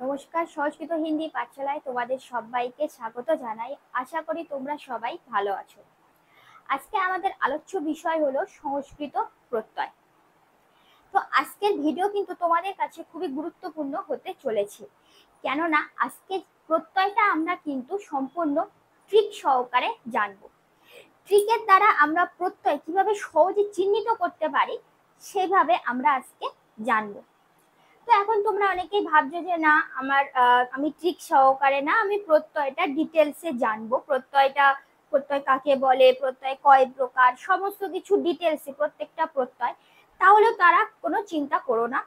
নমস্কার, সংস্কৃত হিন্দি পাঠশালায় তোমাদের সবাইকে স্বাগত জানাই। আশা করি তোমরা সবাই ভালো আছো। আজকে আমাদের আলোচ্য বিষয় হলো সংস্কৃত প্রত্যয়। তো আজকের ভিডিও কিন্তু তোমাদের কাছে খুবই গুরুত্বপূর্ণ হতে চলেছে, কেননা আজকে প্রত্যয়টা আমরা কিন্তু সম্পূর্ণ ট্রিক সহকারে জানবো। ট্রিকের দ্বারা আমরা প্রত্যয় কিভাবে সহজে চিহ্নিত করতে পারি সেভাবে আমরা আজকে জানবো। তো এখন তোমরা অনেকেই ভাবছো যে না, আমি ট্রিক সহকারে না, আমি প্রত্যয়টা ডিটেলসে জানবো। প্রত্যয় কাকে বলে, প্রত্যয় কয় প্রকার, সমস্ত কিছু ডিটেলসে প্রত্যেকটা প্রত্যয়। তাহলে তারা কোনো চিন্তা করো না।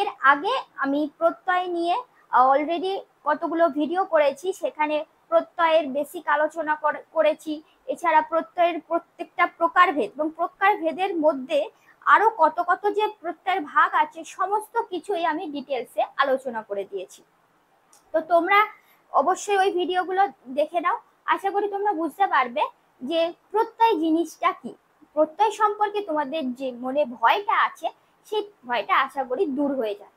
এর আগে আমি প্রত্যয় নিয়ে অলরেডি কতগুলো ভিডিও করেছি, সেখানে প্রত্যয়ের বেসিক আলোচনা করেছি। এছাড়া প্রত্যয়ের প্রত্যেকটা প্রকারভেদ এবং প্রকারভেদের মধ্যে আরো কত কত যে প্রত্যয়ের ভাগ আছে সমস্ত কিছুই আমি ডিটেলসে আলোচনা করে দিয়েছি। তো তোমরা অবশ্যই ওই ভিডিওগুলো দেখে নাও। আশা করি তোমরা বুঝতে পারবে যে প্রত্যয় জিনিসটা কি। প্রত্যয় সম্পর্কে তোমাদের যে মনে ভয়টা আছে সেই ভয়টা আশা করি দূর হয়ে যায়।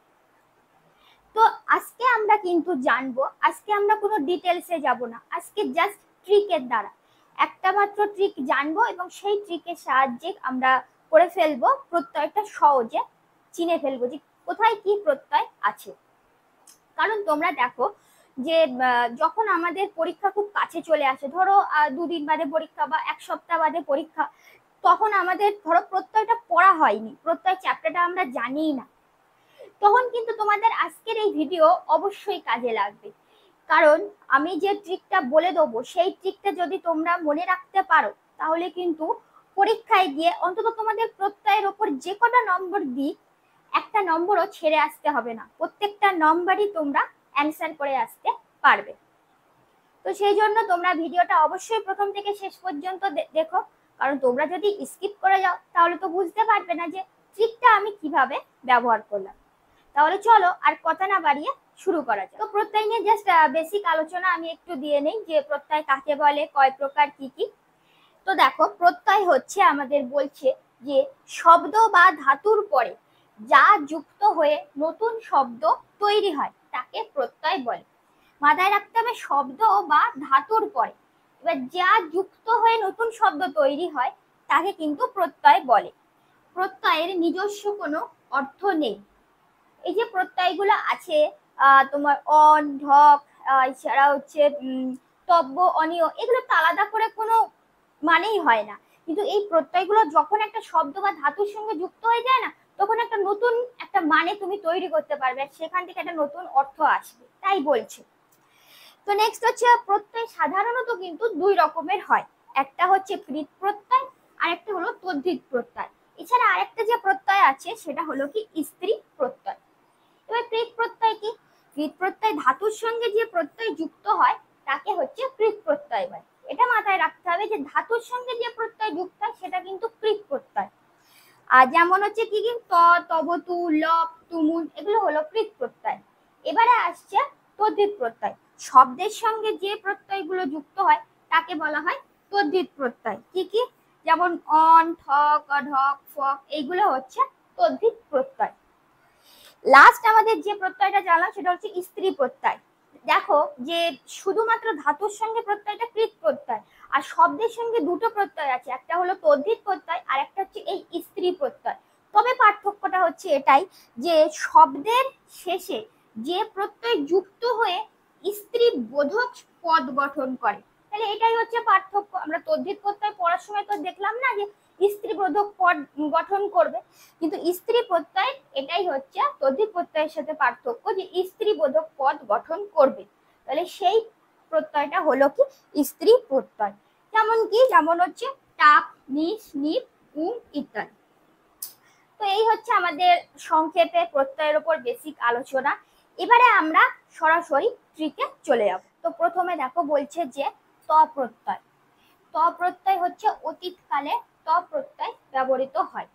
তো আজকে আমরা কিন্তু জানবো, আজকে আমরা কোনো ডিটেলসে যাব না, আজকে জাস্ট ট্রিকের দ্বারা একটা মাত্র ট্রিক জানবো এবং সেই ট্রিকের সাহায্যে আমরা করে ফেলবো প্রত্যয়টা সহজে চিনে ফেলবো যে কোথায় কি প্রত্যয় আছে। কারণ তোমরা দেখো যে যখন আমাদের পরীক্ষা খুব কাছে চলে আসে, ধরো দুদিন বাদে পরীক্ষা বা এক সপ্তাহ বাদে পরীক্ষা, তখন আমাদের ধরো প্রত্যয়টা পড়া হয়নি, প্রত্যয় চ্যাপ্টারটা আমরা জানিই না, তখন কিন্তু তোমাদের আজকের এই ভিডিও অবশ্যই কাজে লাগবে। কারণ আমি যে ট্রিকটা বলে দেবো সেই ট্রিকটা যদি তোমরা মনে রাখতে পারো তাহলে কিন্তু পরীক্ষায় গিয়ে অন্তত তোমাদের প্রত্যয়ের ওপর যে কটা নম্বর দিক, একটা নম্বরও ছেড়ে আসতে হবে না, প্রত্যেকটা নম্বরই তোমরা অ্যান্সার করে আসতে পারবে। তো সেই জন্য তোমরা ভিডিওটা অবশ্যই প্রথম থেকে শেষ পর্যন্ত দেখো, কারণ তোমরা যদি স্কিপ করে যাও তাহলে তো বুঝতে পারবে না যে ট্রিকটা আমি কিভাবে ব্যবহার করলাম। তাহলে চলো আর কথা না বাড়িয়ে শুরু করা যাক। তো প্রত্যয় নিয়ে জাস্ট বেসিক আলোচনা আমি একটু দিয়ে নেই যে প্রত্যয় কাকে বলে, কয় প্রকার, কি কি। তো দেখো, প্রত্যয় হচ্ছে আমাদের বলছে যে শব্দ বা ধাতুর পরে যা যুক্ত হয়ে নতুন শব্দ তৈরি হয় তাকে প্রত্যয় বলে। মাথায় রাখতে হবে শব্দ বা ধাতুর পরে এবার যা যুক্ত হয়ে নতুন শব্দ তৈরি হয় তাকে কিন্তু প্রত্যয় বলে। প্রত্যয়ের নিজস্ব কোনো অর্থ নেই। এই যে প্রত্যয়গুলো আছে, তোমার অন, ঢক, এছাড়া হচ্ছে তব্য, অনিয়, এগুলো তো আলাদা করে কোনো মানেই হয় না। কিন্তু এই প্রত্যয়গুলো যখন একটা শব্দ বা ধাতুর সঙ্গে যুক্ত হয়ে যায় না, তখন একটা নতুন একটা মানে তুমি তৈরি করতে পারবে, আর সেখান থেকে একটা নতুন অর্থ আসবে, তাই বলছে। তো নেক্সট হচ্ছে প্রত্যয় সাধারণত কিন্তু দুই রকমের হয়, একটা হচ্ছে কৃৎ প্রত্যয় আর একটা হলো তদ্ধিত প্রত্যয়। এছাড়া আরেকটা যে প্রত্যয় আছে সেটা হলো কি স্ত্রী প্রত্যয়। এবার কৃৎ প্রত্যয় কি? কৃৎ প্রত্যয় ধাতুর সঙ্গে যে প্রত্যয় যুক্ত হয় তাকে হচ্ছে কৃৎ প্রত্যয় বলে। এটা মাথায় রাখতে হবে যে ধাতুর সঙ্গে যে প্রত্যয় যুক্ত হয় সেটা কিন্তু কৃৎ প্রত্যয়। আর যেমন হচ্ছে কি কি ত, তব, তু, লপ, তুমুল, এগুলো হলো কৃৎ প্রত্যয়। এবারে আসছে তদ্ধিত প্রত্যয়। শব্দের সঙ্গে যে প্রত্যয়গুলো যুক্ত হয় তাকে বলা হয় তদ্ধিত প্রত্যয়। কি কি? যেমন অন, ঠক, ঢক, ফক, এইগুলো হচ্ছে তদ্ধিত প্রত্যয়। লাস্ট আমাদের যে প্রত্যয়টা জানলাম সেটা হচ্ছে স্ত্রী প্রত্যয়। দেখো যে শুধুমাত্র ধাতুর সঙ্গে প্রত্যয়টা কৃৎ প্রত্যয়, আর শব্দের সঙ্গে দুটো প্রত্যয় আছে, একটা হলো তদ্ধিত প্রত্যয় আর একটা হচ্ছে এই স্ত্রী প্রত্যয়। তবে পার্থক্যটা হচ্ছে এটাই যে শব্দের শেষে যে প্রত্যয় যুক্ত হয়ে স্ত্রী বোধক পদ গঠন করে, তাহলে এটাই হচ্ছে পার্থক্য। আমরা তদ্ধিত প্রত্যয় পড়ার সময় তো দেখলাম না যে স্ত্রী বোধক পদ গঠন করবে, কিন্তু স্ত্রী প্রত্যয় এটাই হচ্ছে তদ্ধিত প্রত্যয়ের সাথে পার্থক্য, যে স্ত্রী বোধক পদ গঠন করবে। তাহলে সেই প্রত্যয়টা হলো কি স্ত্রী প্রত্যয়। যেমন হচ্ছে টাক, নিস, নিপ, উম ইত্যাদি। তো এই হচ্ছে আমাদের সংক্ষেপে প্রত্যয়ের উপর বেসিক আলোচনা। এবারে আমরা সরাসরি ট্রিকে চলে যাব। তো প্রথমে দেখো বলছে যে ত প্রত্যয়। ত প্রত্যয় হচ্ছে অতীতকালে ত প্রত্যয় ব্যবহৃত হয়।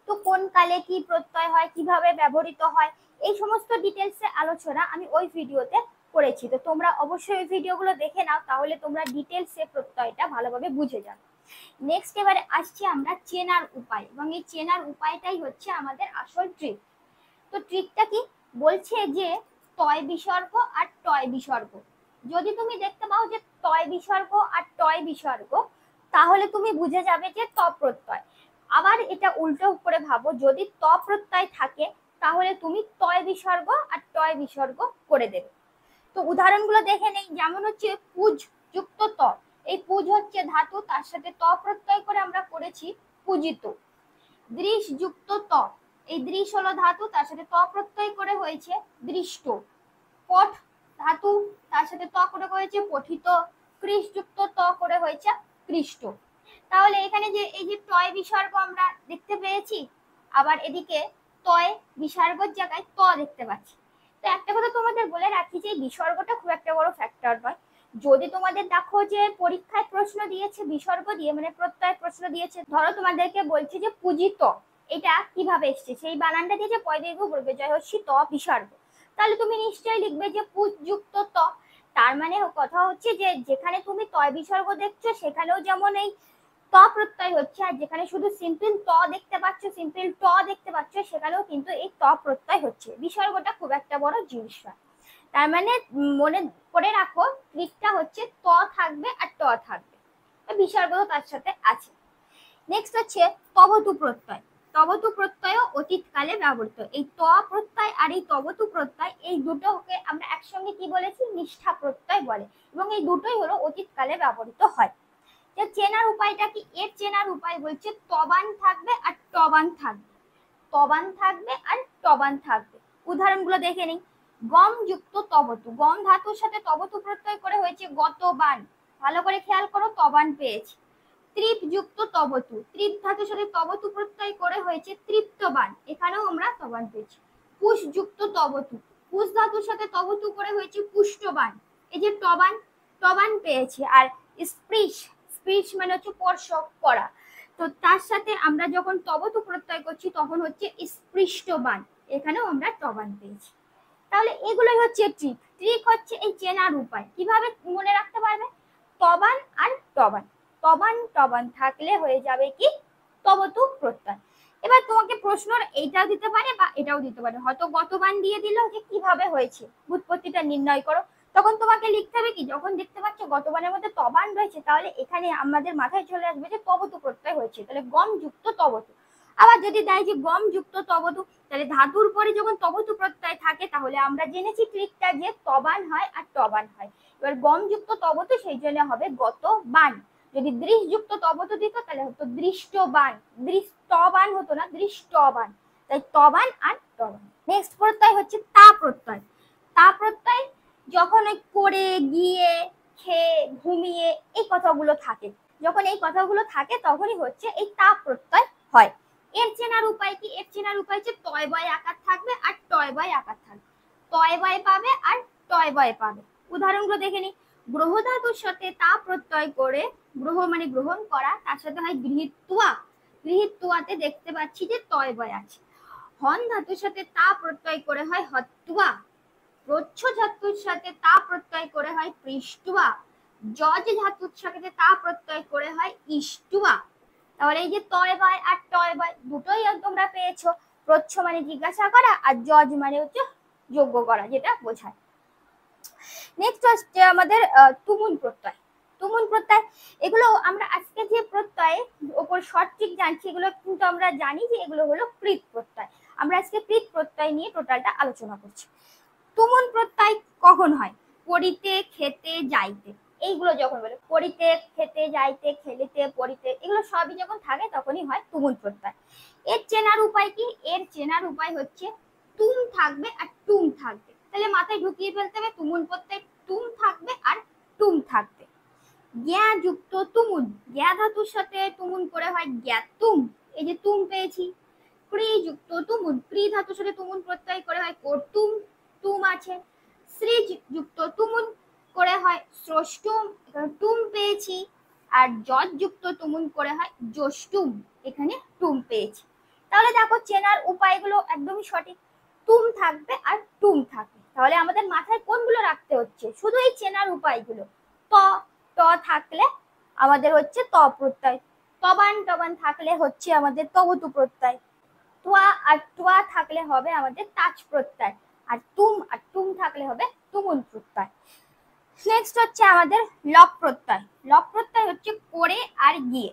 তো কোন কালে কি প্রত্যয় হয়, কিভাবে ব্যবহৃত হয়, এই সমস্ত ডিটেলসে আলোচনা আমি ওই ভিডিওতে করেছি। তো তোমরা অবশ্যই ওই ভিডিওগুলো দেখে নাও, তাহলে তোমরা ডিটেলসে প্রত্যয়টা ভালোভাবে বুঝে যাবে। নেক্সট এবারে আসছি আমরা চেনার উপায়, এবং এই চেনার উপায়টাই হচ্ছে আমাদের আসল ট্রিক। তো ট্রিকটা কি বলছে যে তয় বিসর্গ আর টয় বিসর্গ। যদি তুমি দেখতে পাও যে তয় বিসর্গ আর টয় বিসর্গ, তাহলে তুমি বুঝে যাবে যে ত প্রত্যয়। আবার এটা উল্টো করে ভাবো, যদি ত প্রত্যয় থাকে তাহলে তুমি তয় বিসর্গ আর টয় বিসর্গ করে দেবে। তো উদাহরণগুলো দেখে নেই। যেমন হচ্ছে পুজ যুক্ত ত, এই পুজ হচ্ছে ধাতু, তার সাথে ত প্রত্যয় করে আমরা করেছি পূজিত। দৃশ যুক্ত ত, এই দৃশ হলো ধাতু, তার সাথে ত প্রত্যয় করে হয়েছে দৃষ্ট। পঠ ধাতু, তার সাথে ত করে হয়েছে পঠিত। কৃষ যুক্ত ত করে হয়েছে কৃষ্ট। তাহলে এখানে যে এই যে টয় বিসর্গ আমরা দেখতে পেয়েছি, আবার এদিকে তয় বিসর্গের জায়গায় ত দেখতে পাচ্ছি। তো একটা কথা তোমাদের বলে রাখি যে বিসর্গটা খুব একটা বড় ফ্যাক্টর নয়। যদি তোমাদের দেখো যে পরীক্ষায় প্রশ্ন দিয়েছে বিসর্গ দিয়ে, মানে প্রত্যয় প্রশ্ন দিয়েছে, ধরো তোমাদেরকে বলছে যে পূজিত, এটা কিভাবে এসছে, সেই বানানটা দিয়েছে পয় দীর্ঘ বর্গে জয় হস্যি ত বিসর্গ, তাহলে তুমি নিশ্চয়ই লিখবে যে পুজ যুক্ত ত। তার মানে কথা হচ্ছে যে যেখানে তুমি তয় বিসর্গ দেখছো সেখানেও যেমন এই ত প্রত্যয় হচ্ছে, আর যেখানে শুধু সিম্পল ত দেখতে পাচ্ছ, সিম্পল ট দেখতে পাচ্ছ, সেখানেও কিন্তু এই ত প্রত্যয় হচ্ছে। বিসর্গটা খুব একটা বড় জিনিস নয়। তার মানে মনে করে রাখো, ট্রিকটা হচ্ছে ত থাকবে আর ট থাকবে, বিসর্গ তার সাথে আছে। নেক্সট হচ্ছে তবতু প্রত্যয়। তবতু প্রত্যয় অতীতকালে ব্যবহৃত। এই ত প্রত্যয় আর এই তবতু প্রত্যয়, এই দুটোকে আমরা একসঙ্গে কি বলেছি, নিষ্ঠা প্রত্যয় বলে, এবং এই দুটোই হলো অতীতকালে ব্যবহৃত হয়। যে চেনার উপায়টা কি, এর চেনার উপায় বলছে তবান থাকবে আর টবান থাকবে, তবান থাকবে আর টবান থাকবে। উদাহরণগুলো দেখে নিই। গম যুক্ত তবতু, গম ধাতুর সাথে তবতু প্রত্যয় করে হয়েছে গতবান, ভালো করে খেয়াল করো, তবান পেয়েছি। ত্রিপ যুক্ত তবতু, ত্রিপ ধাতুর সাথে তবতু প্রত্যয় করে হয়েছে তৃপ্তবান, এখানেও আমরা তবান পেয়েছি। পুষ যুক্ত তবতু, পুষ ধাতুর সাথে তবতু করে হয়েছে পুষ্টবান, এই যে টবান, টবান পেয়েছি। আর স্পৃশ, স্পৃশ মানে হচ্ছে স্পর্শ করা, তো তার সাথে আমরা যখন তবতু প্রত্যয় করছি তখন হচ্ছে স্পৃষ্টবান, এখানেও আমরা টবান পেয়েছি। তাহলে এগুলোই হচ্ছে ট্রিক। ট্রিক হচ্ছে এই চেনার উপায়, কিভাবে মনে রাখতে পারবে, তবান আর টবান, তবান টবান থাকলে হয়ে যাবে কি তবতু প্রত্যয়। এবার তোমাকে প্রশ্ন এইটাও দিতে পারে বা এটাও দিতে পারে, হয়তো গতবান দিয়ে দিল যে কিভাবে হয়েছে উৎপত্তিটা নির্ণয় করো, তখন তোমাকে লিখতে হবে কি, যখন দেখতে পাচ্ছ গতবানের মধ্যে তবান রয়েছে, তাহলে এখানে আমাদের মাথায় চলে আসবে যে তবতু প্রত্যয় হয়েছে, তাহলে গম যুক্ত তবতু। আবার যদি দেয় যে গম যুক্ত তবতু, তাহলে ধাতুর পরে যখন তবতু প্রত্যয় থাকে তাহলে আমরা জেনেছি ট্রিকটা যে তবান হয় আর টবান হয়। এবার গম যুক্ত তবতু, সেই জন্য হবে গতবান। যদি দৃশ যুক্ত তবতু দিত তাহলে হতো দৃষ্টবান, দৃষ্টবান হতো না, দৃষ্টবান, তাই তবান আর টবান। নেক্সট প্রত্যয় হচ্ছে তা প্রত্যয়। তা প্রত্যয় যখন ওই করে, গিয়ে, খেয়ে, ঘুমিয়ে এই কথাগুলো থাকে, যখন এই কথাগুলো থাকে তখনই হচ্ছে এই তা প্রত্যয় হয়। এর চেনার উপায় কি, এর চেনার উপায় হচ্ছে তয় বয় আকার থাকবে আর টয় বয় আকার থাকবে, তয় বয় পাবে আর টয় বয় পাবে। উদাহরণগুলো দেখে নি। গ্রহ ধাতুর সাথে তা প্রত্যয় করে, গ্রহ মানে গ্রহণ করা, তার সাথে হয় গৃহীত্বা, গৃহীত্বাতে দেখতে পাচ্ছি যে তয় বয় আছে। হন ধাতুর সাথে তা প্রত্যয় করে হয় হত্বা, প্রচ্ছ ধাতুর সাথে তা প্রত্যয় করে হয় পৃষ্টুয়া, যজ ধাতুর সাথে তা প্রত্যয় করে হয় ইষ্টুয়া। তাহলে এই যে তয় বয় আর টয় বয় দুটোই তোমরা পেয়েছো। প্রচ্ছ মানে জিজ্ঞাসা করা আর জজ মানে হচ্ছে যোগ্য করা, যেটা বোঝায়। নেক্সট হচ্ছে আমাদের তুমুল প্রত্যয়। তুমুল প্রত্যয়, এগুলো আমরা আজকে যে প্রত্যয়ের ওপর শর্ট ট্রিক জানছি, এগুলো কিন্তু আমরা জানি যে এগুলো হলো কৃত প্রত্যয়। আমরা আজকে কৃত প্রত্যয় নিয়ে টোটালটা আলোচনা করছি। তুমুল প্রত্যয় কখন হয়, পড়িতে, খেতে, যাইতে, এইগুলো যখন বলে পড়িতে, খেতে, যাইতে, খেলিতে, পড়িতে, এগুলো সবই যখন থাকে তখনই হয় তুমুল প্রত্যয়। এর চেনার উপায় কি, এর চেনার উপায় হচ্ছে তুম থাকবে আর টুম থাকবে, তাহলে মাথায় ঢুকিয়ে ফেলতে হবে তুমুল প্রত্যয় তুম থাকবে আর টুম থাকবে। জ্ঞা যুক্ত তুমুল, জ্ঞা ধাতুর সাথে তুমুল করে হয় জ্ঞাতুম, এই যে তুম পেয়েছি। ক্রি যুক্ত তুমুল, ক্রি ধাতুর সাথে তুমুল প্রত্যয় করে হয় কর্তুম, তুম আছে। শ্রী যুক্ত তুমুল করে হয় স্রষ্টুম, এখানে টুম পেয়েছি। আর যজ যুক্ত তুমুল করে হয় জষ্টুম, এখানে টুম পেয়েছি। তাহলে দেখো চেনার উপায়গুলো একদমই সঠিক, তুম থাকবে আর টুম থাকবে। তাহলে আমাদের মাথায় কোনগুলো রাখতে হচ্ছে, শুধু এই চেনার উপায়গুলো। ত, ট থাকলে আমাদের হচ্ছে ত প্রত্যয়, তবান টবান থাকলে হচ্ছে আমাদের তবতু প্রত্যয়, তোয়া আর টোয়া থাকলে হবে আমাদের তাজ প্রত্যয়, আর তুম থাকলে হবে তুমুল প্রত্যয়। নেক্সট হচ্ছে আমাদের লব প্রত্যয়। লব প্রত্যয় হচ্ছে করে আর গিয়ে,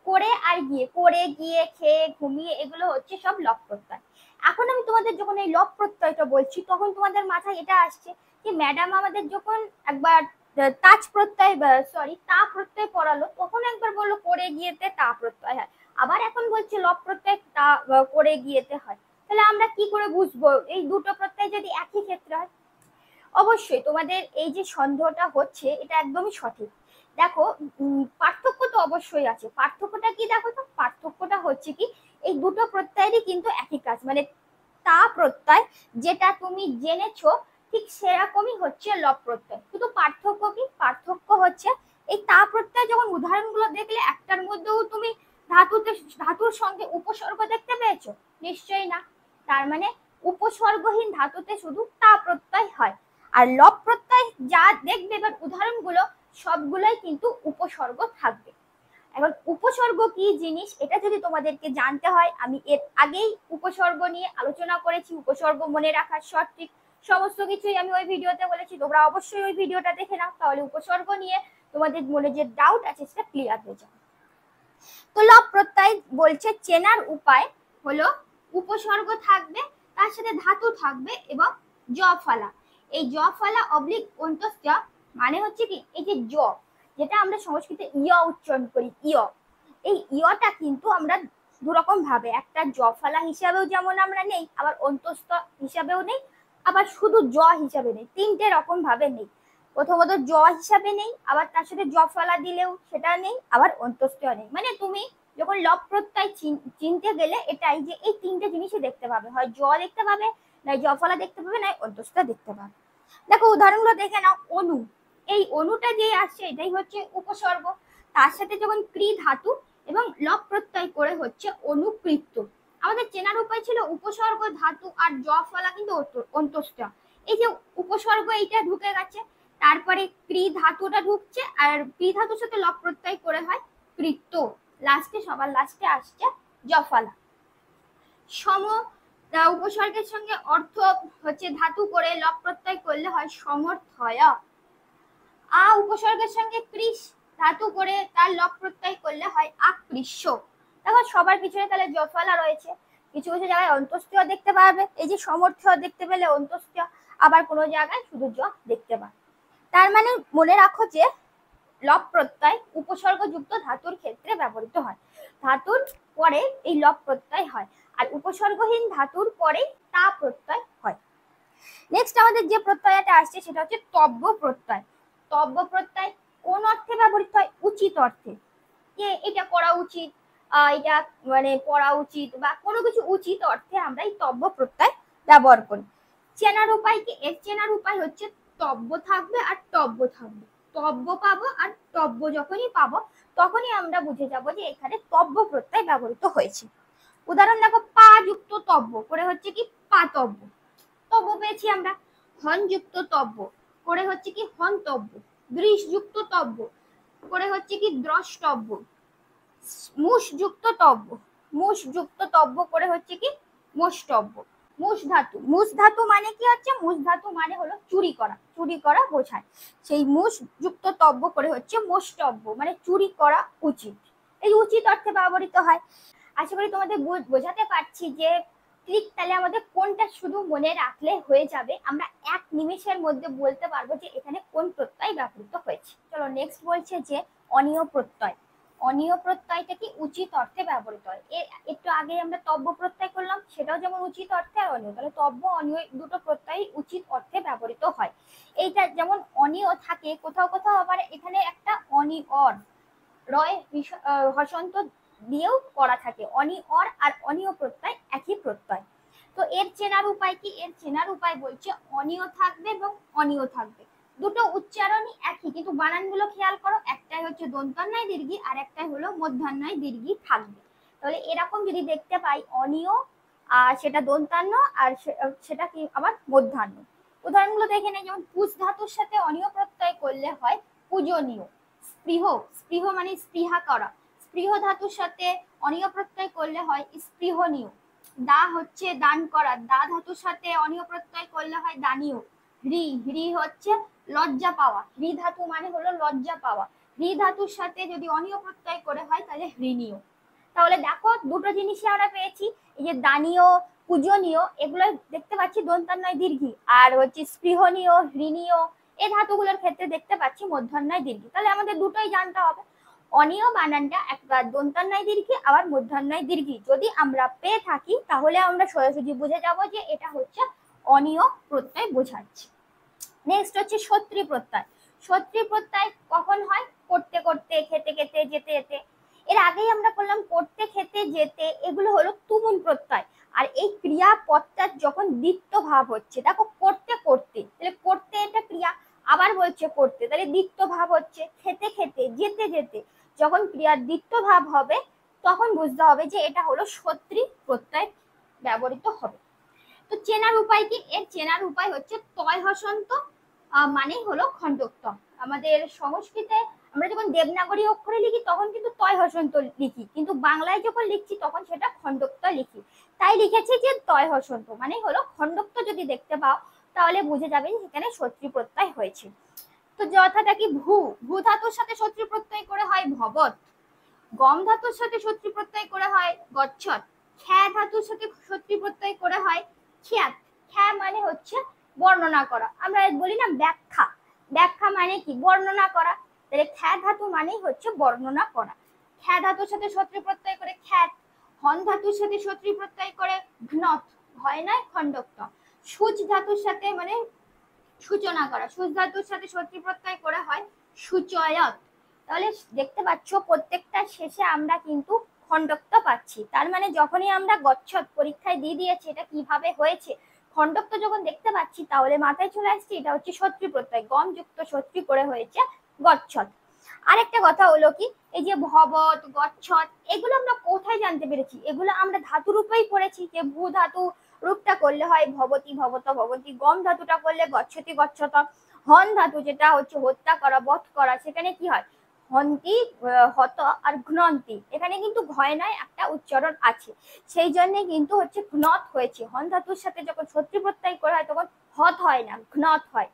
করে আর গিয়ে, করে গিয়ে, খেয়ে, ঘুমিয়ে, এগুলো হচ্ছে সব লব প্রত্যয়। এখন আমি তোমাদের যখন এই লব প্রত্যয়টা বলছি তখন তোমাদের মাথায় এটা আসছে যে ম্যাডাম আমাদের যখন একবার তাজ প্রত্যয় তা প্রত্যয় পড়ালো তখন একবার বললো করে গিয়েতে তা প্রত্যয় হয়, আবার এখন বলছে লব প্রত্যয় তা করে গিয়েতে হয়। তাহলে আমরা কি করে বুঝবো এই দুটো প্রত্যয় যদি একই ক্ষেত্রে হয়? অবশ্যই তোমাদের এই যে সন্দেহটা হচ্ছে এটা একদমই সঠিক। দেখো পার্থক্য তো অবশ্যই আছে। পার্থক্যটা কি দেখো তো, পার্থক্যটা হচ্ছে কি এই দুটো প্রত্যয়েরই কিন্তু একই কাজ, মানে তা প্রত্যয় যেটা তুমি জেনেছো ঠিক সেরকমই হচ্ছে লব প্রত্যয়। শুধু পার্থক্য কি, পার্থক্য হচ্ছে এই তা প্রত্যয় যখন উদাহরণগুলো দেখলে একটার মধ্যেও তুমি ধাতুর সঙ্গে উপসর্গ দেখতে পেয়েছো? নিশ্চয়ই না। তার মানে উপসর্গহীন ধাতুতে শুধু তা প্রত্যয় হয়, আর লব প্রত্যয় যা দেখবে এবার উদাহরণগুলো সবগুলোই কিন্তু উপসর্গ থাকবে। এখন উপসর্গ কি জিনিস এটা যদি তোমাদেরকে জানতে হয়, আমি এর আগেই উপসর্গ নিয়ে আলোচনা করেছি, উপসর্গ মনে রাখার সঠিক সমস্ত কিছুই আমি ওই ভিডিওতে বলেছি, তোমরা অবশ্যই ওই ভিডিওটা দেখে নাও, তাহলে উপসর্গ নিয়ে তোমাদের মনে যে ডাউট আছে সেটা ক্লিয়ার হয়ে যাবে। তো লব প্রত্যয় বলছে চেনার উপায় হলো উপসর্গ থাকবে, তার সাথে ধাতু থাকবে এবং জ ফলা। এই জ ফলা অবলিক অন্তস্থ মানে হচ্ছে কি এই যে জ, যেটা আমরা সংস্কৃতে ইয় উচ্চারণ করি, ইয়, এই ইয়টা কিন্তু আমরা দুরকম ভাবে, একটা জ ফলা হিসাবেও যেমন আমরা নেই, আবার অন্তস্থ হিসাবেও নেই, আবার শুধু জ হিসাবে নেই, তিনটে রকম ভাবে নেই। প্রথমত জ হিসাবে নেই, আবার তার সাথে জ ফলা দিলেও সেটা নেই, আবার অন্তস্থ নেই। মানে তুমি যখন লব প্রত্যয় চিনতে গেলে এটাই যে এই তিনটে জিনিসই দেখতে পাবে, হয় জ দেখতে পাবে, নাই জ ফলা দেখতে পাবে, নাই অন্তস্থ দেখতে পাবে। দেখো উদাহরণগুলো দেখে নাও। অনু, এই অনুটা যে আসছে এটাই হচ্ছে উপসর্গ, তার সাথে যখন ক্রি ধাতু এবং লব প্রত্যয় করে হচ্ছে অনুকৃত্য। আমাদের চেনার উপায় ছিল উপসর্গ ধাতু আর জ ফলা কিন্তু অন্তস্থ। এই যে উপসর্গ এইটা ঢুকে গেছে, তারপরে ক্রি ধাতুটা ঢুকছে, আর ক্রি ধাতুর সাথে লব প্রত্যয় করে হয় কৃত্য, লাস্টে সবার লাস্টে আসছে জফলা। সম উপসর্গের সঙ্গে অর্থ হচ্ছে ধাতু করে লব প্রত্যয় করলে হয় সমর্থয়। আ উপসর্গের সঙ্গে কৃষ ধাতু করে তার লব প্রত্যয় করলে হয় আকৃষ্য। দেখো সবার পিছনে তাহলে জফলা রয়েছে, কিছু কিছু জায়গায় অন্তস্থীয় দেখতে পাবে, এই যে সমর্থ্য দেখতে পেলে অন্তস্থীয়, আবার কোনো জায়গায় শুধু জ দেখতে পাবে। তার মানে মনে রাখো যে লব প্রত্যয় উপসর্গযুক্ত ধাতুর ক্ষেত্রে ব্যবহৃত হয়, ধাতুর পরে এই লব প্রত্যয় হয়, আর উপসর্গহীন ধাতুর পরে তা প্রত্যয় হয়। নেক্সট আমাদের যে প্রত্যয়টা আসছে সেটা হচ্ছে তব্য প্রত্যয়। তব্য প্রত্যয় কোন অর্থে ব্যবহৃত হয়? উচিত অর্থে, যে এটা করা উচিত, এটা মানে পড়া উচিত বা কোনো কিছু উচিত অর্থে আমরা এই তব্য প্রত্যয় ব্যবহার করি। চেনার উপায় কি? এর চেনার উপায় হচ্ছে তব্য থাকবে আর টব্য থাকবে। তব্য পাবো আর টব্য যখনই পাবো তখনই আমরা বুঝে যাব যে এখানে তব্য প্রত্যয় ব্যবহৃত হয়েছে। উদাহরণ দেখো, পা যুক্ত তব্য করে হচ্ছে কি পাতব্য, তব্য পেয়েছি আমরা। হন যুক্ত তব্য করে হচ্ছে কি হন্তব্য। দৃশ যুক্ত তব্য করে হচ্ছে কি দ্রষ্টব্য। মুষ যুক্ত তব্য, মুষ যুক্ত তব্য করে হচ্ছে কি মোষ্টব্য। মুষ ধাতু, মুষ ধাতু মানে কি হচ্ছে? মুষ ধাতু মানে হলো চুরি করা, চুরি করা বোঝায়, সেই মুষ যুক্ত তব্য করে হচ্ছে মোষ্টব্য, মানে চুরি করা উচিত, এই উচিত অর্থে ব্যবহৃত হয়। আশা করি তোমাদের বোঝাতে পারছি যে ঠিক তাহলে আমাদের কোনটা শুধু মনে রাখলে হয়ে যাবে, আমরা এক নিমেষের মধ্যে বলতে পারবো যে এখানে কোন প্রত্যয় ব্যবহৃত হয়েছে। চলো নেক্সট বলছে যে অনিয় প্রত্যয়। অনিয় প্রত্যয়টা কি উচিত অর্থে ব্যবহৃত হয়। এর একটু আগে আমরা তব্য প্রত্যয় করলাম, সেটাও যেমন উচিত অর্থে আর অনিয়, তাহলে তব্য অনিয় দুটো প্রত্যয় উচিত অর্থে ব্যবহৃত হয়। এইটা যেমন অনিয় থাকে কোথাও কোথাও, আবার এখানে একটা অনিয়র রয় হসন্ত দিয়েও করা থাকে। অনিয়র আর অনিয় প্রত্যয় একই প্রত্যয়। তো এর চেনার উপায় কি? এর চেনার উপায় বলছে অনিয় থাকবে এবং অনিয় থাকবে, দুটো উচ্চারণই একই, কিন্তু বানানগুলো খেয়াল করো, একটাই হচ্ছে দন্তান্নয় দীর্ঘি আর একটাই হলো মধ্যাহ্নয় দীর্ঘি থাকবে। তাহলে এরকম যদি দেখতে পাই অনিয় আর সেটা দন্তান্ন আর সেটা কি আবার মধ্যাহ্ন। উদাহরণগুলো দেখে নেই, যেমন পুষ ধাতুর সাথে অনিয় প্রত্যয় করলে হয় পূজনীয়। স্পৃহ, স্পৃহ মানে স্পৃহা করা, স্পৃহ ধাতুর সাথে অনিয় প্রত্যয় করলে হয় স্পৃহনীয়। দা হচ্ছে দান করা, দা ধাতুর সাথে অনীয় প্রত্যয় করলে হয় দানীয়। হ্রি, হ্রি হচ্ছে লজ্জা পাওয়া, হ্রি ধাতু মানে হলো লজ্জা পাওয়া, হ্রি ধাতুর সাথে যদি অনীয় প্রত্যয় করে হয় তাহলে হৃণীয়। তাহলে দেখো দুটো জিনিসই আমরা পেয়েছি, এই যে দানীয়, পূজনীয়, এগুলো দেখতে পাচ্ছি দন্তান্বয় দীর্ঘী, আর হচ্ছে স্পৃহনীয়, হৃণীয় এই ধাতুগুলোর ক্ষেত্রে দেখতে পাচ্ছি মূর্ধন্যয় দীর্ঘী। তাহলে আমাদের দুটোই জানতে হবে। অনীয় বানানটা একবার দন্তান্বয় দীর্ঘী আবার মূর্ধন্যয় দীর্ঘী যদি আমরা পেয়ে থাকি তাহলে আমরা সোজাসুজি বুঝে যাব যে এটা হচ্ছে অনীয় প্রত্যয় বোঝাচ্ছে। নেক্সট হচ্ছে সত্রী প্রত্যয়। সত্রী প্রত্যয় কখন হয়? করতে করতে, খেতে খেতে, যেতে যেতে। এর আগেই আমরা করলাম করতে, খেতে, যেতে, এগুলো হলো তুমুল প্রত্যয়। আর এই ক্রিয়াপদটা যখন দ্বিত্ব ভাব হচ্ছে, দেখো করতে করতে, তাহলে করতে এটা ক্রিয়া, আবার বলছে করতে, তাহলে দ্বিত্ব ভাব হচ্ছে, খেতে খেতে, যেতে যেতে, যখন ক্রিয়ার দ্বিত্ব ভাব হবে তখন বুঝতে হবে যে এটা হলো সত্রী প্রত্যয় ব্যবহৃত হবে। তো চেনার উপায় কি? এর চেনার উপায় হচ্ছে তয় হসন্ত মানে হলো খণ্ডক্ত। আমাদের সংস্কৃতে আমরা যখন দেবনাগরী অক্ষরে লিখি তখন কিন্তু তয় হসন্ত লিখি, কিন্তু বাংলায় যখন লিখছি তখন সেটা খণ্ডক্ত লিখি। তাই লিখেছে যে তয় হসন্ত মানে হলো খণ্ডক্ত যদি দেখতে পাও তাহলে বুঝে যাবে সেখানে সত্রী প্রত্যয় হয়েছে। তো যথাটা কি? ভূ, ভূ ধাতুর সাথে সত্রী প্রত্যয় করে হয় ভবৎ। গম ধাতুর সাথে সত্রী প্রত্যয় করে হয় গচ্ছত। খ্যা ধাতুর সাথে সত্রী প্রত্যয় করে হয় খ্যাত। খ্যা মানে হচ্ছে বর্ণনা করা, আমরা বলি না ব্যাখ্যা, ব্যাখ্যা মানে কি? বর্ণনা করা। তাহলে খ্যা ধাতু মানেই হচ্ছে বর্ণনা করা। খ্যা ধাতুর সাথে সত্রী প্রত্যয় করে খ্যাত। হন ধাতুর সাথে সত্রী প্রত্যয় করে ঘ্নত, হয় নয় খণ্ডক্ত। সুচ ধাতুর সাথে মানে সূচনা করা, সুচ ধাতুর সাথে সত্রী প্রত্যয় করে হয় সূচয়ত। তাহলে দেখতে পাচ্ছ প্রত্যেকটা শেষে আমরা কিন্তু খণ্ডক্ত পাচ্ছি, তার মানে যখনই আমরা গচ্ছত পরীক্ষায় দিয়ে দিয়েছি এটা কিভাবে হয়েছে, খণ্ডক্ত যখন দেখতে পাচ্ছি তাহলে মাথায় চলে আসছে এটা হচ্ছে সত্রী প্রত্যয়, গম যুক্ত সত্রী করে হয়েছে গচ্ছত। আরেকটা কথা হলো কি, এই যে ভবত, গচ্ছত, এগুলো আমরা কোথায় জানতে পেরেছি? এগুলো আমরা ধাতু রূপেই পড়েছি, যে ভূ ধাতু রূপটা করলে হয় ভবতী, ভবত, ভবতী। গম ধাতুটা করলে গচ্ছতি, গচ্ছত। হন ধাতু যেটা হচ্ছে হত্যা করা, বধ করা, সেখানে কি হয়? হন্তি, হত আর ঘ্নন্তি। এখানে কিন্তু ঘয় নয়, একটা উচ্চারণ আছে, সেই জন্য কিন্তু হচ্ছে ঘ্নত হয়েছে। হন ধাতুর সাথে যখন সত্রী প্রত্যয় করা হয় তখন হত হয় না, ঘ্নত হয়।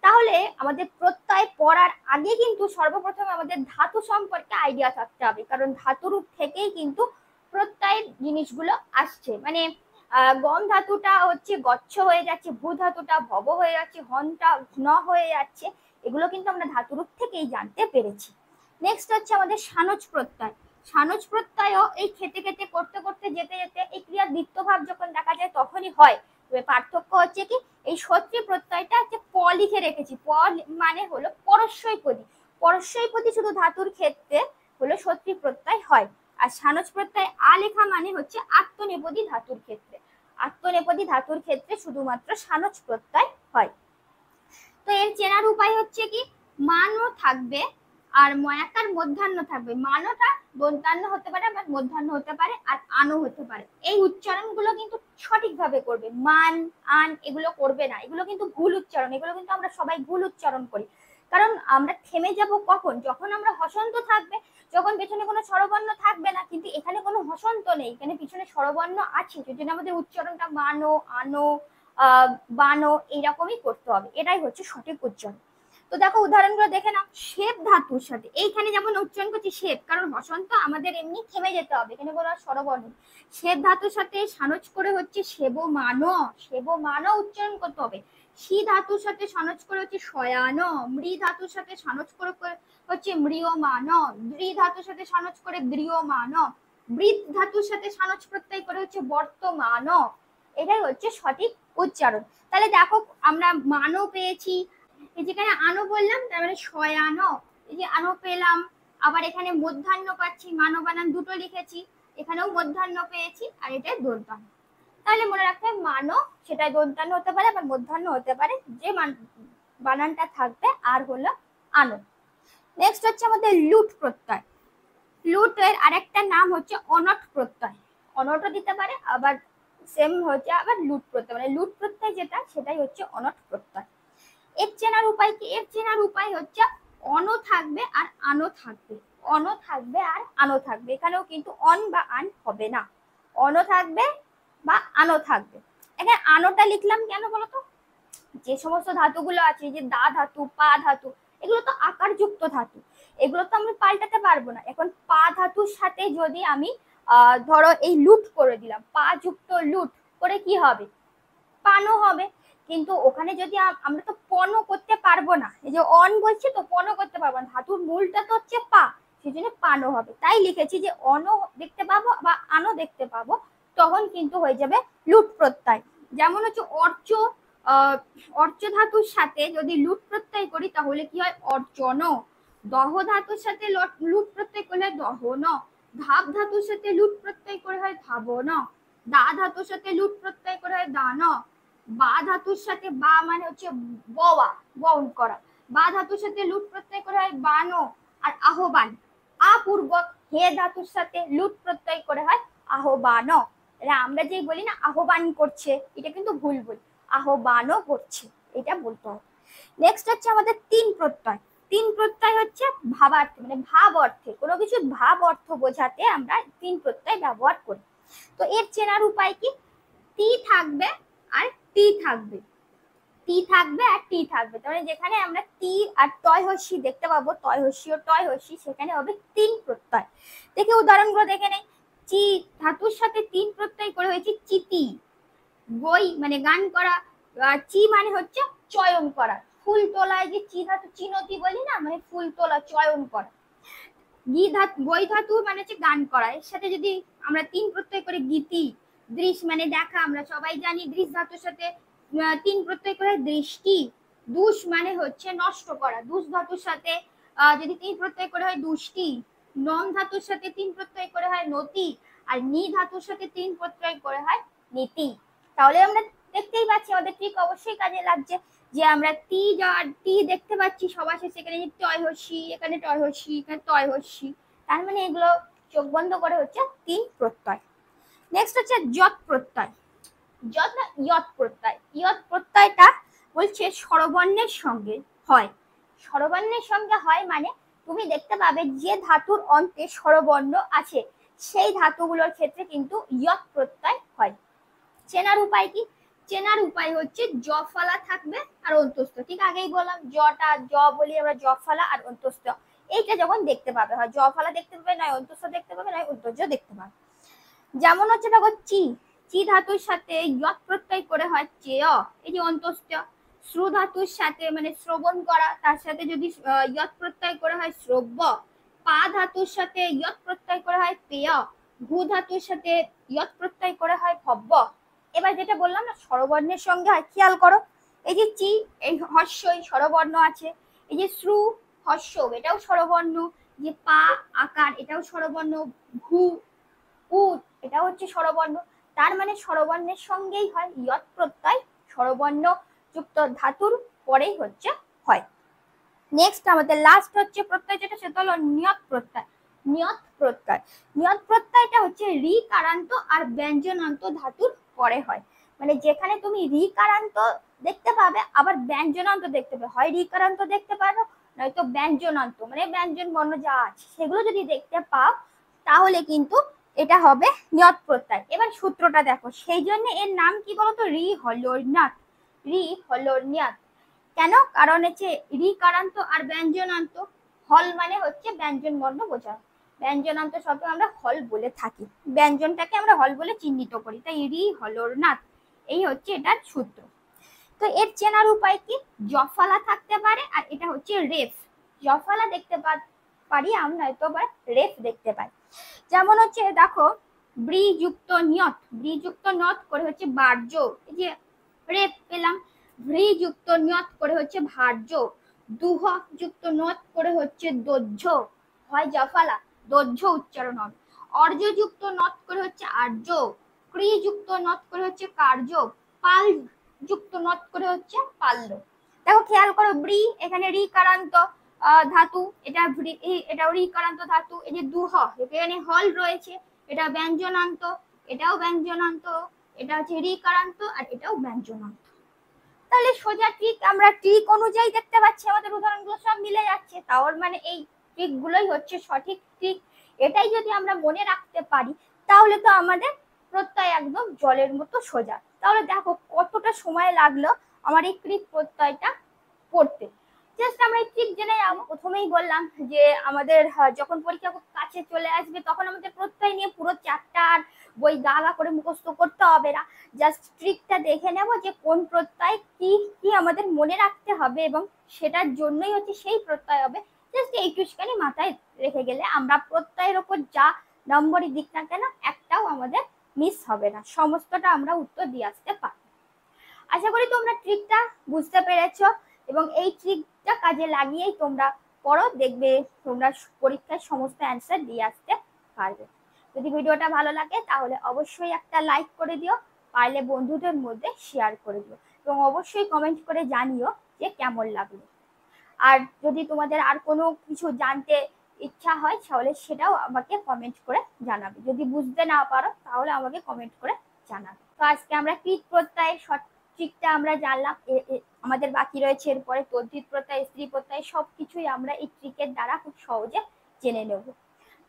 তাহলে আমাদের প্রত্যয় পড়ার আগে কিন্তু সর্বপ্রথম আমাদের ধাতু সম্পর্কে আইডিয়া থাকতে হবে, কারণ ধাতুরূপ থেকেই কিন্তু প্রত্যয়ের জিনিসগুলো আসছে। মানে গম ধাতুটা হচ্ছে গচ্ছ হয়ে যাচ্ছে, ভূ ধাতুটা ভব হয়ে যাচ্ছে, হনটা ঘ্ন হয়ে যাচ্ছে, এগুলো কিন্তু আমরা ধাতুরূপ থেকেই জানতে পেরেছি। নেক্সট হচ্ছে আমাদের সানজ প্রত্যয়। সানজ প্রত্যয়ও এই খেতে খেতে, করতে করতে, যেতে যেতে, এই ক্রিয়ার দ্বিত্বভাব যখন দেখা যায় তখনই হয়। তবে পার্থক্য হচ্ছে কি, এই সত্রী প্রত্যয়টা হচ্ছে প লিখে রেখেছি, প মানে হলো পরস্বৈপদী, পরস্বৈপদী শুধু ধাতুর ক্ষেত্রে হলো সত্রী প্রত্যয় হয়। আর সানজ প্রত্যয় আ লেখা মানে হচ্ছে আত্মনেপদী ধাতুর ক্ষেত্রে, আত্মনেপদী ধাতুর ক্ষেত্রে শুধুমাত্র সানজ প্রত্যয় হয়। তো এর চেনার উপায় হচ্ছে কি, মানও থাকবে আর ময়াকার মধ্যাহ্ন থাকবে। মানটা দন্তান্ন হতে পারে, আবার মধ্যাহ্ন হতে পারে, আর আনো হতে পারে। এই উচ্চারণগুলো কিন্তু সঠিকভাবে করবে, মান, আন এগুলো করবে না, এগুলো কিন্তু ভুল উচ্চারণ, এগুলো কিন্তু আমরা সবাই ভুল উচ্চারণ করি। কারণ আমরা থেমে যাব কখন? যখন আমরা হসন্ত থাকবে, যখন পেছনে কোনো স্বরবর্ণ থাকবে না, কিন্তু এখানে কোনো হসন্ত নেই, এখানে পিছনে স্বরবর্ণ আছে, যদি আমাদের উচ্চারণটা মানো, আনো, বানো এইরকমই করতে হবে, এটাই হচ্ছে সঠিক উচ্চারণ। তো দেখো উদাহরণগুলো দেখে নাও। শেপ ধাতুর সাথে, এইখানে যেমন উচ্চারণ করছি শেপ, কারণ হসন্ত আমাদের এমনি থেমে যেতে হবে, এখানে কোনো স্বরবর্ণ। শেপ ধাতুর সাথে সানজ করে হচ্ছে সেবমান, সেবমান উচ্চারণ করতে হবে। সি ধাতুর সাথে সানজ করে হচ্ছে শয়ান, মৃ ধাতুর সাথে সানজ করে হচ্ছে মৃয়মান, দ্রি ধাতুর সাথে সানজ করে দ্রিয়মান, বৃত ধাতুর সাথে সানজ প্রত্যয় করে হচ্ছে বর্তমান। এটাই হচ্ছে সঠিক উচ্চারণ। তাহলে দেখো আমরা মানও পেয়েছি, যেখানে আনো বললাম তার মানে শয়ানো, এই যে আনো পেলাম, আবার এখানে মধ্যাহ্ন পাচ্ছি, মানো বানান দুটো লিখেছি, এখানেও মধ্যাহ্ন পেয়েছি, আর এটা দন্তান্ন। তাহলে মনে রাখতে হবে মানো সেটা দন্তান্ন হতে পারে, আবার মধ্যাহ্ন হতে পারে, যে বানানটা থাকবে আর হলো আনো। নেক্সট হচ্ছে আমাদের লুট প্রত্যয়। লুটের আরেকটা নাম হচ্ছে অনট প্রত্যয়, অনটও দিতে পারে, আবার সেম হচ্ছে আবার লুট প্রত্যয়, মানে লুট প্রত্যয় যেটা সেটাই হচ্ছে অনট প্রত্যয়। এর চেনার উপায় কি? এর চেনার উপায় হচ্ছে অনো থাকবে আর আনো থাকবে, অনো থাকবে আর আনো থাকবে, এখানেও কিন্তু অন বা আন হবে না, অনো থাকবে বা আনো থাকবে। এখানে আনোটা লিখলাম কেন বলতো, যে সমস্ত ধাতুগুলো আছে, যে দা ধাতু, পা ধাতু, এগুলো তো আকারযুক্ত ধাতু, এগুলো তো আমি পাল্টাতে পারবো না। এখন পা ধাতুর সাথে যদি আমি ধরো এই লুট করে দিলাম, পা যুক্ত লুট করে কি হবে, পানো হবে। কিন্তু ওখানে যদি আমরা তো পনও করতে পারবো না, এই যে অন বলছি তো পনও করতে পারবো না, ধাতুর মূলটা তো হচ্ছে পা, সেই জন্য পানো হবে। তাই লিখেছি যে অনও দেখতে পাবো বা আনো দেখতে পাবো, তখন কিন্তু হয়ে যাবে লুট প্রত্যয়। যেমন হচ্ছে অর্চ, অর্চ ধাতুর সাথে যদি লুট প্রত্যয় করি তাহলে কি হয় অর্চন। দহ ধাতুর সাথে লুট প্রত্যয় করলে দহন। ধাপ ধাতুর সাথে লুট প্রত্যয় করে হয় ধাবন। দা ধাতুর সাথে লুট প্রত্যয় করে হয় দান। বা ধাতুর সাথে, বা মানে হচ্ছে বওয়া, বউন করা, বা ধাতুর সাথে লুট প্রত্যয় করে হয় বানো। আর আহ্বান, আপূর্বক হে ধাতুর সাথে লুট প্রত্যয় করে হয় আহ্বান। আমরা যে বলি না আহ্বান করছে, এটা কিন্তু ভুল বলি, আহ্বানও করছে, এটা বলতে হবে। নেক্সট হচ্ছে আমাদের তিন প্রত্যয়। তিন প্রত্যয় হচ্ছে ভাবার্থে, মানে ভাব অর্থে, কোনো কিছু ভাব অর্থ বোঝাতে আমরা তিন প্রত্যয় ব্যবহার করি। তো এর চেনার উপায় কি, টি থাকবে আর টি থাকবে, টি থাকবে আর টি থাকবে, তাহলে যেখানে আমরা টি আর টয় হস্যি দেখতে পাবো, টয় হস্যি ও টয় হস্যি, সেখানে হবে তিন প্রত্যয়। দেখে উদাহরণগুলো দেখে নেই। চি ধাতুর সাথে তিন প্রত্যয় করে হয়েছে চিতি, বই মানে গান করা, চি মানে হচ্ছে চয়ন করা, ফুল তোলায় যে চি ধাতু চিনতি বলি না, মানে ফুল তোলা, চয়ন করা। গি ধাতু, বই ধাতু মানে হচ্ছে গান করা, এর সাথে যদি আমরা তিন প্রত্যয় করে গীতি, দৃশ মানে দেখা, আমরা সবাই জানি দৃশ ধাতুর সাথে তিন প্রত্যয় করে দৃষ্টি। দুষ মানে হচ্ছে নষ্ট করা, দুষ ধাতুর সাথে যদি তিন প্রত্যয় করে হয় দুষ্টি। নম ধাতুর সাথে তিন প্রত্যয় করে হয় নতি, আর নি ধাতুর সাথে তিন প্রত্যয় করে হয় নীতি। তাহলে আমরা দেখতেই পাচ্ছি আমাদের ঠিক অবশ্যই কাজে লাগছে, যে আমরা টি টি দেখতে পাচ্ছি সবার শেষে, এখানে টয় হস্যি, এখানে টয় হস্যি, এখানে টয় হস্যি, তার মানে এগুলো চোখ বন্ধ করে হচ্ছে তিন প্রত্যয়। নেক্সট হচ্ছে যৎ প্রত্যয়। যৎ না ইয়ৎ প্রত্যয়। ইয়ৎ প্রত্যয়টা বলছে স্বরবর্ণের সঙ্গে হয়, স্বরবর্ণের সঙ্গে হয় মানে তুমি দেখতে পাবে যে ধাতুর অন্তে স্বরবর্ণ আছে সেই ধাতুগুলোর ক্ষেত্রে কিন্তু ইয়ৎ প্রত্যয় হয়। চেনার উপায় কি, চেনার উপায় হচ্ছে জ ফলা থাকবে আর অন্তস্থ, ঠিক আগেই বললাম জটা জ বলি আমরা, জ ফলা আর অন্তস্থ, এইটা যখন দেখতে পাবে, হয় জ ফলা দেখতে পাবে, নয় অন্তস্থ দেখতে পাবে, নয় অন্তর্য দেখতে পাবে। যেমন হচ্ছে দেখো চি, চি ধাতুর সাথে ইয়ৎ প্রত্যয় করে হয় চেয়, এই যে অন্তস্থ। শ্রু ধাতুর সাথে মানে শ্রবণ করা, তার সাথে যদি ইয়ৎ প্রত্যয় করে হয় শ্রব্য। পা ধাতুর সাথে ইয়ৎ প্রত্যয় করে হয় পেয়। ভূ ধাতুর সাথে ইয়ৎ প্রত্যয় করে হয় ভব্য। এবার যেটা বললাম না স্বরবর্ণের সঙ্গে হয়, খেয়াল করো, এই যে চি এই হর্ষই স্বরবর্ণ আছে, এই যে শ্রু হর্ষ এটাও স্বরবর্ণ, যে পা আকার এটাও স্বরবর্ণ, ভূ উ এটা হচ্ছে স্বরবর্ণ, তার মানে স্বরবর্ণের সঙ্গেই হয় ইয়ৎ প্রত্যয়, স্বরবর্ণ যুক্ত ধাতুর পরেই হচ্ছে হয়। নেক্সট আমাদের লাস্ট হচ্ছে প্রত্যয় যেটা, সেটা হলো নিয়ত প্রত্যয়। নিয়ত প্রত্যয়, নিয়ত প্রত্যয়টা হচ্ছে রি কারান্ত আর ব্যঞ্জনান্ত ধাতুর পরে হয়, মানে যেখানে তুমি রি কারান্ত দেখতে পাবে আবার ব্যঞ্জনান্ত দেখতে পাবে, হয় রি কারান্ত দেখতে পারো নয়তো ব্যঞ্জনান্ত, মানে ব্যঞ্জন বর্ণ যা আছে সেগুলো যদি দেখতে পাও তাহলে কিন্তু এটা হবে নিয়ত প্রত্যয়। এবার সূত্রটা দেখো, সেই জন্য এর নাম কি বলতো, রি হলোর নিয়ত, রি হলোর নিয়ত। কেন, কারণ হচ্ছে রি কারান্ত আর ব্যঞ্জনান্ত, হল মানে হচ্ছে ব্যঞ্জন বর্ণ বোঝায়, ব্যঞ্জনান্ত শব্দ আমরা হল বলে থাকি, ব্যঞ্জনটাকে আমরা হল বলে চিহ্নিত করি, তাই রি হলোর নাথ, এই হচ্ছে এটার সূত্র। তো এর চেনার উপায় কি, জফলা থাকতে পারে আর এটা হচ্ছে রেফ, জফলা দেখতে পারি আমরা, হয়তো রেফ দেখতে পাই। যেমন হচ্ছে দেখো ব্রি যুক্ত নিয়ত, ব্রি যুক্ত নিয়ত করে হচ্ছে বার্য, এই যে রেফ পেলাম। ভ্রি যুক্ত নিয়ত করে হচ্ছে ভার্য, দুহ যুক্ত নিয়ত করে হচ্ছে দোহ্য, হয় জফলা, দোহ্য উচ্চারণ হবে। অর্য যুক্ত নিয়ত করে হচ্ছে আর্য, ক্রি যুক্ত নিয়ত করে হচ্ছে কার্য, পাল যুক্ত নিয়ত করে হচ্ছে পাল্য। দেখো খেয়াল করো, ব্রি এখানে রি কারান্ত ধাতু, এটা এটাও রি কারান্ত ধাতু, এই যে দুহ এখানে হল রয়েছে, এটা ব্যঞ্জনান্ত, এটাও ব্যঞ্জনান্ত, এটা হচ্ছে রি কারান্ত আর এটাও ব্যঞ্জনান্ত। তাহলে সোজা ট্রিক আমরা ট্রিক অনুযায়ী দেখতে পাচ্ছি আমাদের উদাহরণগুলো সব মিলে যাচ্ছে, তার মানে এই ট্রিকগুলোই হচ্ছে সঠিক ট্রিক। এটাই যদি আমরা মনে রাখতে পারি তাহলে তো আমাদের প্রত্যয় একদম জলের মতো সোজা। তাহলে দেখো কতটা সময় লাগলো আমার এই ক্রিক প্রত্যয়টা পড়তে। জাস্ট আমরা এই ট্রিক জেনে যাবো। প্রথমেই বললাম যে আমাদের যখন পরীক্ষা কাছে চলে আসবে তখন আমাদের প্রত্যয় নিয়ে পুরো চ্যাপ্টার বই গা গা করে মুখস্থ করতে হবে না। জাস্ট ট্রিকটা দেখে নেব যে কোন প্রত্যয় কি কি আমাদের মনে রাখতে হবে এবং সেটার জন্যই হচ্ছে সেই প্রত্যয় হবে। জাস্ট এইটুখানি মাথায় রেখে গেলে আমরা প্রত্যয়ের ওপর যা নম্বরই দিক না কেন একটাও আমাদের মিস হবে না, সমস্তটা আমরা উত্তর দিয়ে আসতে পারবো। আশা করি তোমরা ট্রিকটা বুঝতে পেরেছো এবং এই ট্রিকটা কাজে লাগিয়েই তোমরা পড়ো, দেখবে তোমরা পরীক্ষায় সমস্ত অ্যান্সার দিয়ে আসতে পারবে। যদি ভিডিওটা ভালো লাগে তাহলে অবশ্যই একটা লাইক করে দিও, পারলে বন্ধুদের মধ্যে শেয়ার করে দিও এবং অবশ্যই কমেন্ট করে জানিও যে কেমন লাগলো। আর যদি তোমাদের আর কোনো কিছু জানতে ইচ্ছা হয় তাহলে সেটাও আমাকে কমেন্ট করে জানাবে। যদি বুঝতে না পারো তাহলে আমাকে কমেন্ট করে জানাবে। তো আজকে আমরা কৃত প্রত্যয়ের ট্রিকটা আমরা জানলাম। আমাদের বাকি রয়েছে এরপরে তদ্ধিত প্রত্যয়, স্ত্রী প্রত্যয়, সবকিছুই আমরা এই ট্রিকের দ্বারা খুব সহজে জেনে নেব।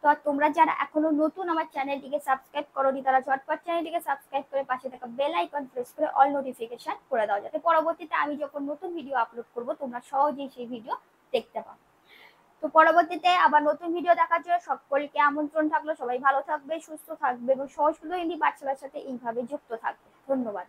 তো তোমরা যারা এখনো নতুন আমার চ্যানেলটিকে সাবস্ক্রাইব করোনি তারা ঝটপট চ্যানেলটিকে সাবস্ক্রাইব করে পাশে থাকা বেল আইকন প্রেস করে অল নোটিফিকেশন করে দাও, যাতে পরবর্তীতে আমি যখন নতুন ভিডিও আপলোড করব তোমরা সহজেই সেই ভিডিও দেখতে পাও। তো পরবর্তীতে আবার নতুন ভিডিও দেখার জন্য সকলকে আমন্ত্রণ থাকলো। সবাই ভালো থাকবে, সুস্থ থাকবে এবং সংস্কৃত হিন্দি পাঠশালার সাথে এইভাবে যুক্ত থাকবে। ধন্যবাদ।